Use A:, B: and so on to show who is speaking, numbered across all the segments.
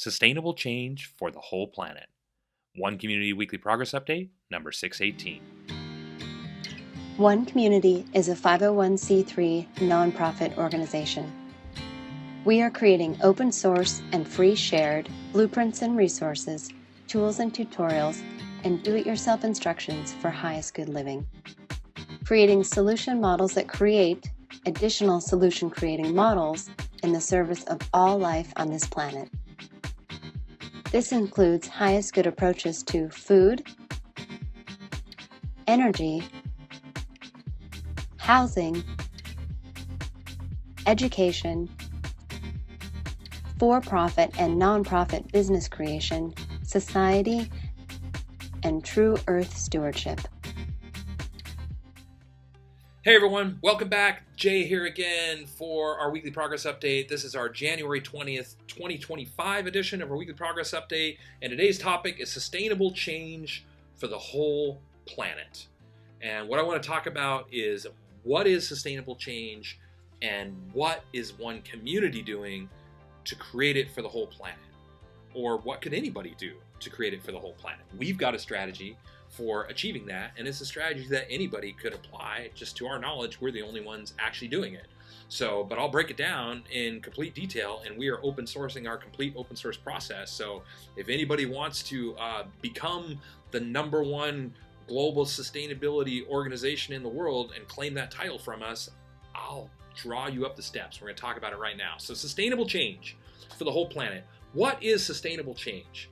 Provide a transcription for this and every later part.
A: Sustainable Change for the Whole Planet. One Community Weekly Progress Update, number 618.
B: One Community is a 501c3 nonprofit organization. We are creating open source and free shared blueprints and resources, tools and tutorials, and do-it-yourself instructions for highest good living. Creating solution models that create additional solution creating models in the service of all life on this planet. This includes highest good approaches to food, energy, housing, education, for-profit and non-profit business creation, society, and true earth stewardship.
A: Hey everyone, welcome back. Jay here again for our Weekly Progress Update. This is our January 20th, 2025 edition of our Weekly Progress Update, and today's topic is sustainable change for the whole planet. And what I want to talk about is what is sustainable change and what is one community doing to create it for the whole planet? Or what could anybody do to create it for the whole planet? We've got a strategy for achieving that, and it's a strategy that anybody could apply. Just to our knowledge, we're the only ones actually doing it. So, but I'll break it down in complete detail, and we are open sourcing our complete open source process. So if anybody wants to become the #1 global sustainability organization in the world and claim that title from us, I'll draw you up the steps. We're going to talk about it right now. So sustainable change for the whole planet. What is sustainable change?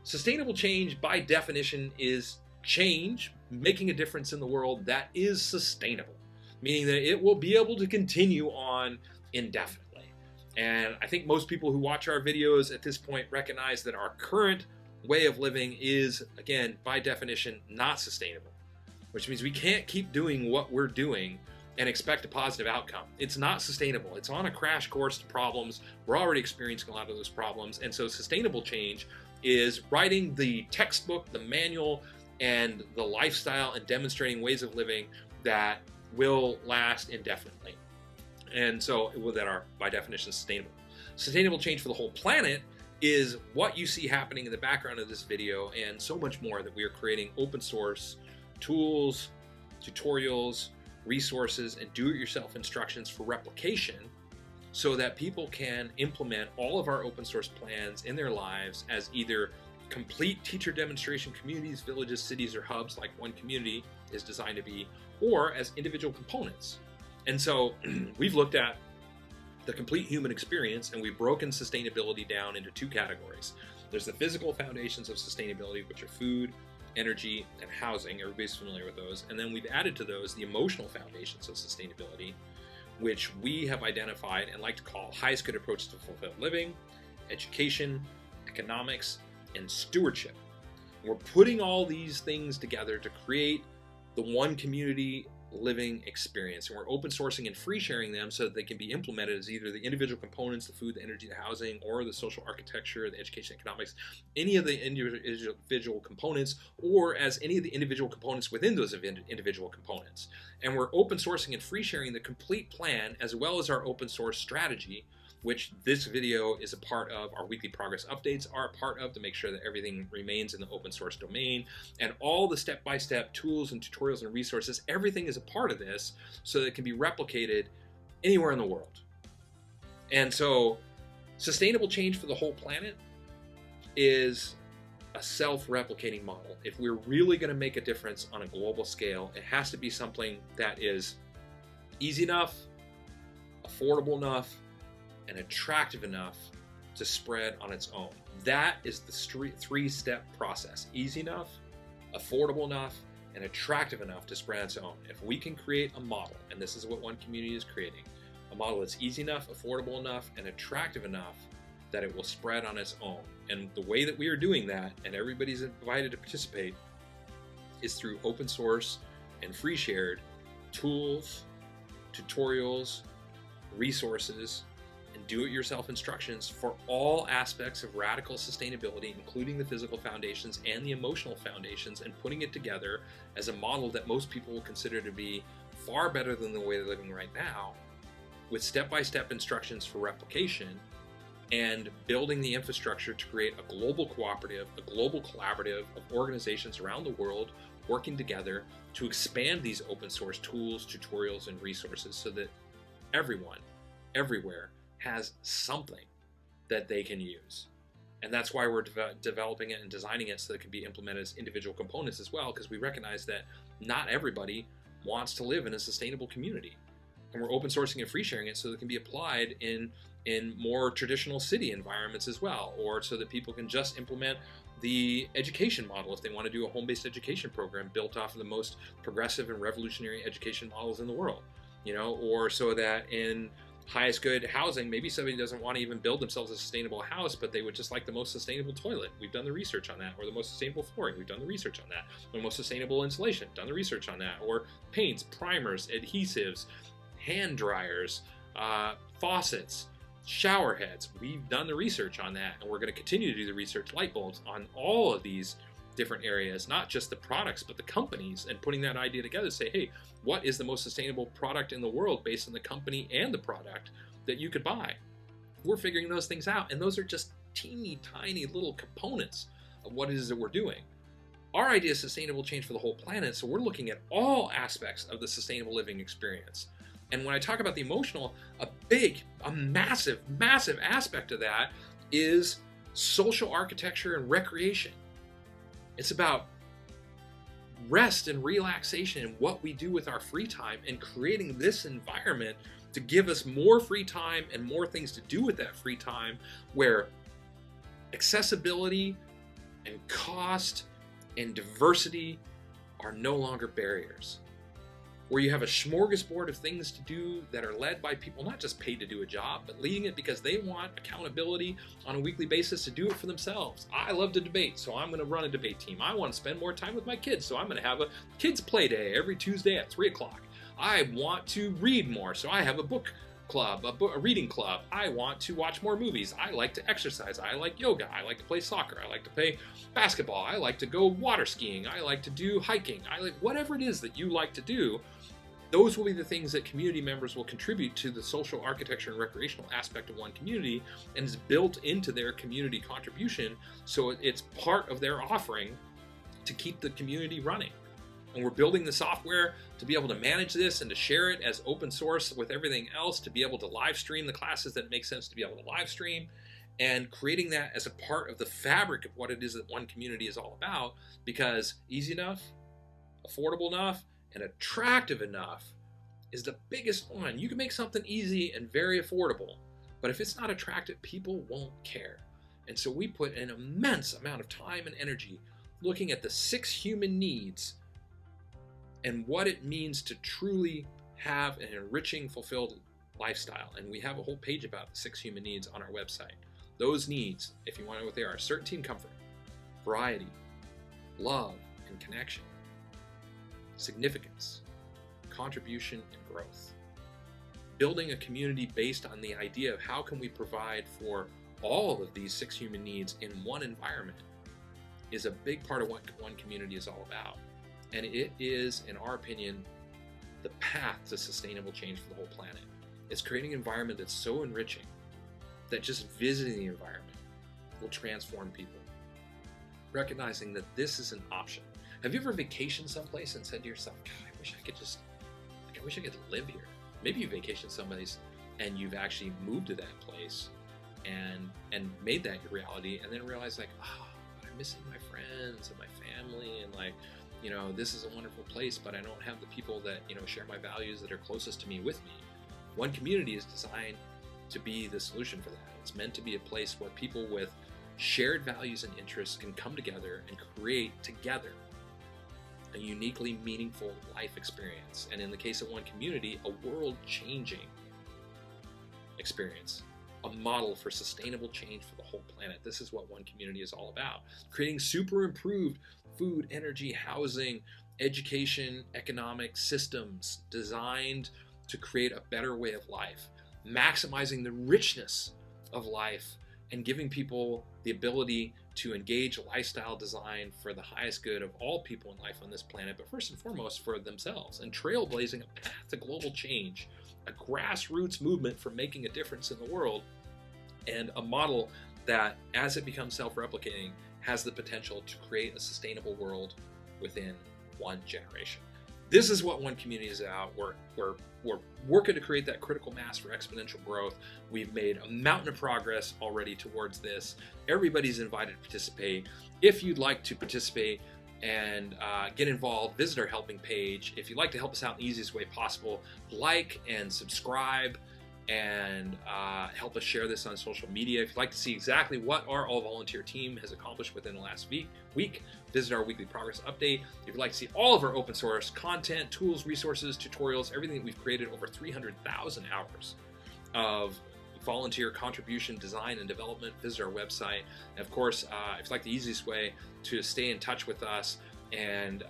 A: Sustainable change, by definition, is change, making a difference in the world that is sustainable, meaning that it will be able to continue on indefinitely. And I think most people who watch our videos at this point recognize that our current way of living is, again, by definition, not sustainable, which means we can't keep doing what we're doing and expect a positive outcome. It's not sustainable. It's on a crash course to problems. We're already experiencing a lot of those problems. And so sustainable change is writing the textbook, the manual, and the lifestyle and demonstrating ways of living that will last indefinitely. And so that are, by definition, sustainable. Sustainable change for the whole planet is what you see happening in the background of this video and so much more, that we are creating open source tools, tutorials, resources, and do-it-yourself instructions for replication so that people can implement all of our open source plans in their lives as either complete teacher demonstration communities, villages, cities, or hubs like One Community is designed to be, or as individual components. And so we've looked at the complete human experience, and we've broken sustainability down into 2 categories. There's the physical foundations of sustainability, which are food, energy, and housing. Everybody's familiar with those. And then we've added to those the emotional foundations of sustainability, which we have identified and like to call highest good approaches to fulfilled living, education, economics, and stewardship. And we're putting all these things together to create the One Community living experience, and we're open sourcing and free sharing them so that they can be implemented as either the individual components, the food, the energy, the housing, or the social architecture, the education, economics, any of the individual components, or as any of the individual components within those individual components. And we're open sourcing and free sharing the complete plan, as well as our open source strategy, which this video is a part of. Our weekly progress updates are a part of, to make sure that everything remains in the open source domain. And all the step-by-step tools and tutorials and resources, everything is a part of this so that it can be replicated anywhere in the world. And so sustainable change for the whole planet is a self-replicating model. If we're really going to make a difference on a global scale, it has to be something that is easy enough, affordable enough, and attractive enough to spread on its own. That is the 3-step process: easy enough, affordable enough, and attractive enough to spread on its own. If we can create a model, and this is what One Community is creating, a model that's easy enough, affordable enough, and attractive enough that it will spread on its own. And the way that we are doing that, and everybody's invited to participate, is through open source and free shared tools, tutorials, resources, and do-it-yourself instructions for all aspects of radical sustainability, including the physical foundations and the emotional foundations, and putting it together as a model that most people will consider to be far better than the way they're living right now, with step-by-step instructions for replication and building the infrastructure to create a global cooperative, a global collaborative of organizations around the world working together to expand these open source tools, tutorials, and resources so that everyone, everywhere, has something that they can use. And that's why we're developing it and designing it so that it can be implemented as individual components as well, because we recognize that not everybody wants to live in a sustainable community. And we're open sourcing and free sharing it so that it can be applied in more traditional city environments as well, or so that people can just implement the education model if they want to do a home-based education program built off of the most progressive and revolutionary education models in the world, or so that in highest good housing, maybe somebody doesn't want to even build themselves a sustainable house, but they would just like the most sustainable toilet. We've done the research on that. Or the most sustainable flooring. We've done the research on that. The most sustainable insulation. Done the research on that. Or paints, primers, adhesives, hand dryers, faucets, shower heads. We've done the research on that, and we're going to continue to do the research, light bulbs, on all of these different areas, not just the products, but the companies, and putting that idea together to say, hey, what is the most sustainable product in the world based on the company and the product that you could buy? We're figuring those things out, and those are just teeny tiny little components of what it is that we're doing. Our idea is sustainable change for the whole planet, so we're looking at all aspects of the sustainable living experience. And when I talk about the emotional, a massive aspect of that is social architecture and recreation. It's about rest and relaxation and what we do with our free time, and creating this environment to give us more free time and more things to do with that free time, where accessibility and cost and diversity are no longer barriers. Where you have a smorgasbord of things to do that are led by people not just paid to do a job, but leading it because they want accountability on a weekly basis to do it for themselves. I love to debate, so I'm going to run a debate team. I want to spend more time with my kids, so I'm going to have a kids play day every Tuesday at 3 o'clock. I want to read more, so I have a book club, a reading club. I want to watch more movies. I like to exercise. I like yoga. I like to play soccer. I like to play basketball. I like to go water skiing. I like to do hiking. I like whatever it is that you like to do. Those will be the things that community members will contribute to the social architecture and recreational aspect of one community, and is built into their community contribution, so it's part of their offering to keep the community running. And we're building the software to be able to manage this and to share it as open source with everything else, to be able to live stream the classes that make sense to be able to live stream, and creating that as a part of the fabric of what it is that one community is all about, because easy enough, affordable enough, and attractive enough is the biggest one. You can make something easy and very affordable, but if it's not attractive, people won't care. And so we put an immense amount of time and energy looking at the 6 human needs and what it means to truly have an enriching, fulfilled lifestyle. And we have a whole page about the 6 human needs on our website. Those needs, if you want to know what they are: certainty and comfort, variety, love and connection, significance, contribution, and growth. Building a community based on the idea of how can we provide for all of these 6 human needs in one environment is a big part of what one community is all about. And it is, in our opinion, the path to sustainable change for the whole planet. It's creating an environment that's so enriching that just visiting the environment will transform people. Recognizing that this is an option. Have you ever vacationed someplace and said to yourself, God, I wish I could live here? Maybe you vacationed someplace and you've actually moved to that place and made that your reality, and then realized like, oh, I'm missing my friends and my family, and like, this is a wonderful place, but I don't have the people that, share my values, that are closest to me with me. One community is designed to be the solution for that. It's meant to be a place where people with shared values and interests can come together and create together a uniquely meaningful life experience. And in the case of one community, a world-changing experience, a model for sustainable change for the whole planet. This is what one community is all about. Creating super improved food, energy, housing, education, economic systems designed to create a better way of life, maximizing the richness of life, and giving people the ability to engage a lifestyle design for the highest good of all people in life on this planet, but first and foremost for themselves, and trailblazing a path to global change, a grassroots movement for making a difference in the world and a model that, as it becomes self-replicating, has the potential to create a sustainable world within one generation. This is what One Community is about. We're working to create that critical mass for exponential growth. We've made a mountain of progress already towards this. Everybody's invited to participate. If you'd like to participate and get involved, visit our helping page. If you'd like to help us out in the easiest way possible, like and subscribe and help us share this on social media. If you'd like to see exactly what our all-volunteer team has accomplished within the last week, visit our weekly progress update. If you'd like to see all of our open source content, tools, resources, tutorials, everything that we've created, over 300,000 hours of volunteer contribution, design, and development, visit our website. And of course, if you'd like the easiest way to stay in touch with us and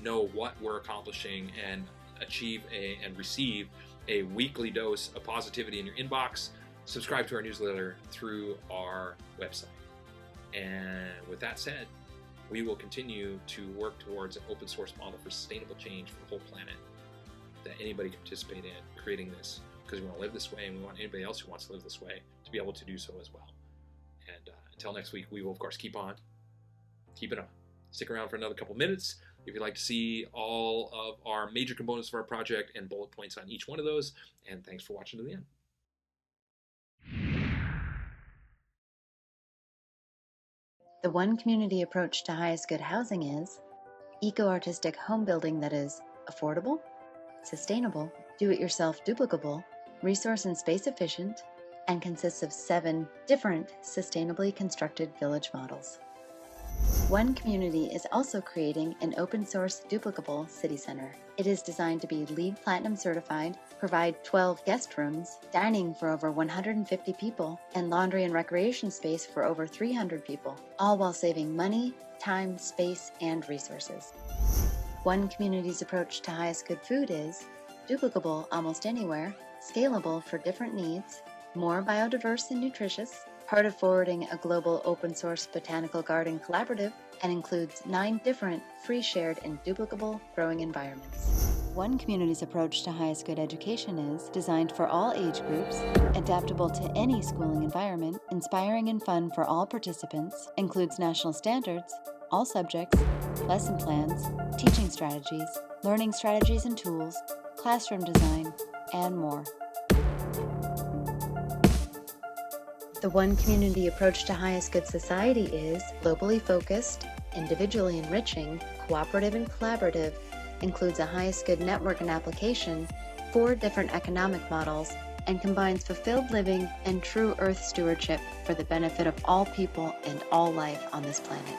A: know what we're accomplishing and achieve and receive a weekly dose of positivity in your inbox, subscribe to our newsletter through our website. And with that said, we will continue to work towards an open source model for sustainable change for the whole planet that anybody can participate in creating this, because we want to live this way and we want anybody else who wants to live this way to be able to do so as well. And until next week, we will of course keep it on. Stick around for another couple minutes if you'd like to see all of our major components of our project and bullet points on each one of those. And thanks for watching to the end.
B: The One Community approach to highest good housing is eco-artistic home building that is affordable, sustainable, do-it-yourself duplicable, resource and space efficient, and consists of 7 different sustainably constructed village models. One Community is also creating an open-source duplicable city center. It is designed to be LEED Platinum certified, provide 12 guest rooms, dining for over 150 people, and laundry and recreation space for over 300 people, all while saving money, time, space, and resources. One Community's approach to highest good food is duplicable almost anywhere, scalable for different needs, more biodiverse and nutritious, part of forwarding a global open-source botanical garden collaborative, and includes 9 different free, shared, and duplicable growing environments. One Community's approach to highest good education is designed for all age groups, adaptable to any schooling environment, inspiring and fun for all participants, includes national standards, all subjects, lesson plans, teaching strategies, learning strategies and tools, classroom design, and more. The One Community approach to highest good society is globally focused, individually enriching, cooperative and collaborative, includes a highest good network and application, 4 different economic models, and combines fulfilled living and true earth stewardship for the benefit of all people and all life on this planet.